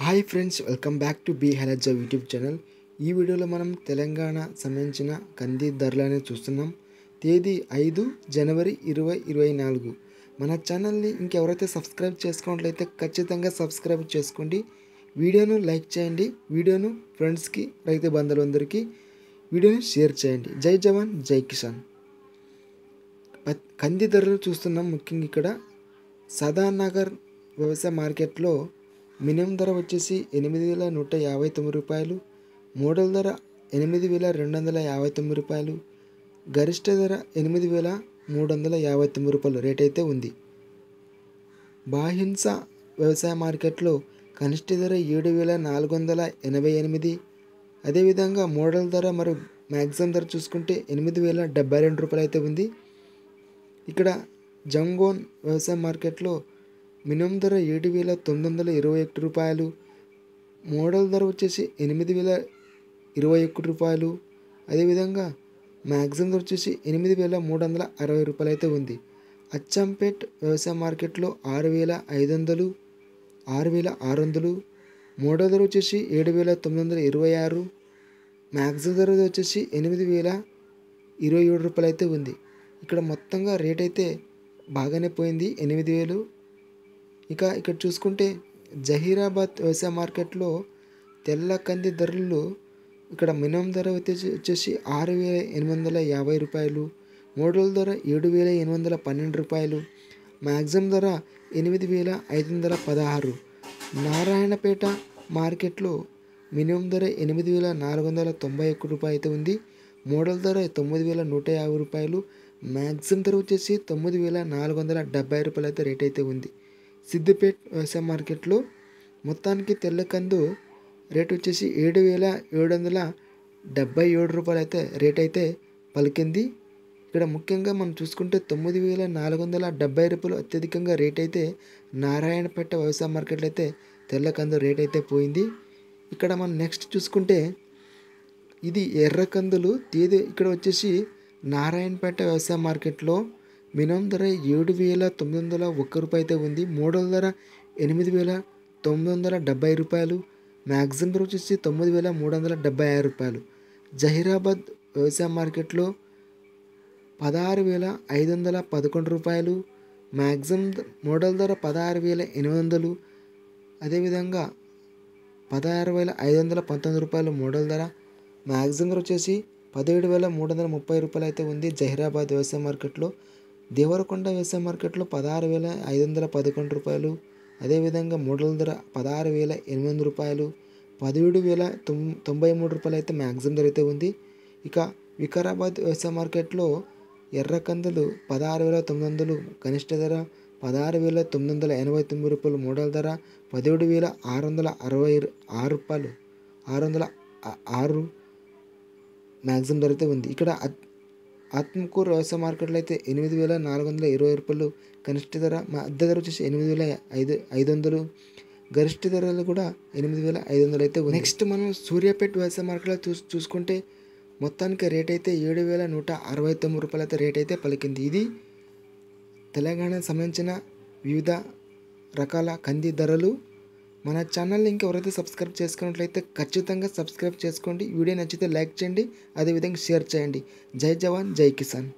Hi friends, welcome back to బీ హెలజా YouTube channel. ఈ వీడియోలో మనం తెలంగాణ సంబంధించిన కంది ధరలని చూస్తున్నాం. తేదీ 5 జనవరి 2024. మన ఛానల్ని ఇంకెవరైతే సబ్స్క్రైబ్ చేసుకోవట్లయితే ఖచ్చితంగా సబ్స్క్రైబ్ చేసుకోండి. వీడియోను లైక్ చేయండి. వీడియోను ఫ్రెండ్స్కి, రైతు బంధువులందరికీ వీడియోని షేర్ చేయండి. జై జవాన్, జై కిసాన్. కంది ధరలు చూస్తున్నాం. ముఖ్యంగా ఇక్కడ సదానగర్ వ్యవసాయ మార్కెట్లో మినిమం ధర వచ్చేసి 8,159 రూపాయలు, మోడల్ ధర 8,259 రూపాయలు, గరిష్ట ధర 8,359 రూపాయలు రేట్ అయితే ఉంది. బాహింస వ్యవసాయ మార్కెట్లో కనిష్ట ధర 7,488, అదేవిధంగా మోడల్ ధర మరియు మ్యాక్సిమం ధర చూసుకుంటే 8,072 రూపాయలు అయితే ఉంది. ఇక్కడ జంగోన్ వ్యవసాయ మార్కెట్లో మినిమం ధర 7,921 రూపాయలు, మోడల్ ధర వచ్చేసి 8,021 రూపాయలు, అదేవిధంగా మ్యాక్సిమం ధర వచ్చేసి 8,360 రూపాయలు అయితే ఉంది. అచ్చంపేట్ వ్యవసాయ మార్కెట్లో 6,600, మోడల్ ధర వచ్చేసి 7,926, మ్యాక్సిమం ధర వచ్చేసి 8,027 రూపాయలు అయితే ఉంది. ఇక్కడ మొత్తంగా రేట్ అయితే బాగానే పోయింది, 8,000. ఇక్కడ చూసుకుంటే జహీరాబాద్ వ్యవసాయ మార్కెట్లో తెల్ల కంది ధరలు ఇక్కడ మినిమం ధర వచ్చేసి 6,850 రూపాయలు, మోడల్ ధర 7,812 రూపాయలు, మ్యాక్సిమం ధర 8,516. నారాయణపేట మార్కెట్లో మినిమం ధర 8,491 రూపాయలు అయితే ఉంది, మోడల్ ధర 9,150 రూపాయలు, మ్యాక్సిమం ధర వచ్చేసి 9,470 రూపాయలు అయితే రేట్ అయితే ఉంది. సిద్దిపేట్ వ్యవసాయ మార్కెట్లో మొత్తానికి తెల్ల కందు రేట్ వచ్చేసి 7,777 రూపాయలు అయితే రేట్ అయితే పలికింది. ఇక్కడ ముఖ్యంగా మనం చూసుకుంటే 9,470 రూపాయలు అత్యధికంగా రేట్ అయితే నారాయణపేట వ్యవసాయ మార్కెట్లో అయితే తెల్ల కందు రేట్ అయితే పోయింది. ఇక్కడ మనం నెక్స్ట్ చూసుకుంటే ఇది ఎర్ర కందులు తేదీ ఇక్కడ వచ్చేసి నారాయణపేట వ్యవసాయ మార్కెట్లో మినిమం ధర 7,901 రూపాయలు అయితే ఉంది, మోడల్ ధర 8,970 రూపాయలు, మ్యాక్సిమం ధర వచ్చేసి 9,376 రూపాయలు. జహీరాబాద్ వ్యవసాయ మార్కెట్లో 16,511 రూపాయలు, మ్యాక్సిమం మోడల్ ధర 16,800, అదేవిధంగా 16,519 రూపాయలు మోడల్ ధర, మ్యాక్సిమం ధర వచ్చేసి 17,330 రూపాయలు అయితే ఉంది. జహీరాబాద్ వ్యవసాయ మార్కెట్లో దేవరకొండ వ్యవసాయ మార్కెట్లో 16,511 రూపాయలు, అదేవిధంగా మోడల్ ధర 16,800 రూపాయలు, 17,093 రూపాయలు అయితే మ్యాక్సిమం ధర అయితే ఉంది. ఇక వికారాబాద్ వ్యవసాయ మార్కెట్లో ఎర్ర కందులు 16,900, కనిష్ట ధర 16,989 రూపాయలు, మోడల్ ధర 17,666 రూపాయలు, 606 మ్యాక్సిమం ధర అయితే ఉంది. ఇక్కడ ఆత్మకూరు వ్యవసాయ మార్కెట్లో అయితే 8,420 రూపాయలు కనిష్ట ధర, మధ్య ధర వచ్చేసి 8,500, గరిష్ట ధరలు కూడా 8,500 అయితే ఉంది. నెక్స్ట్ మనం సూర్యాపేట వ్యవసాయ మార్కెట్లో చూసుకుంటే మొత్తానికి రేట్ అయితే 7,169 రూపాయలు అయితే రేట్ అయితే పలికింది. ఇది తెలంగాణకు సంబంధించిన వివిధ రకాల కంది ధరలు. మన ఛానల్ని ఇంకెవరైతే సబ్స్క్రైబ్ చేసుకున్నట్లయితే ఖచ్చితంగా సబ్స్క్రైబ్ చేసుకోండి. వీడియో నచ్చితే లైక్ చేయండి, అదేవిధంగా షేర్ చేయండి. జై జవాన్, జై కిసాన్.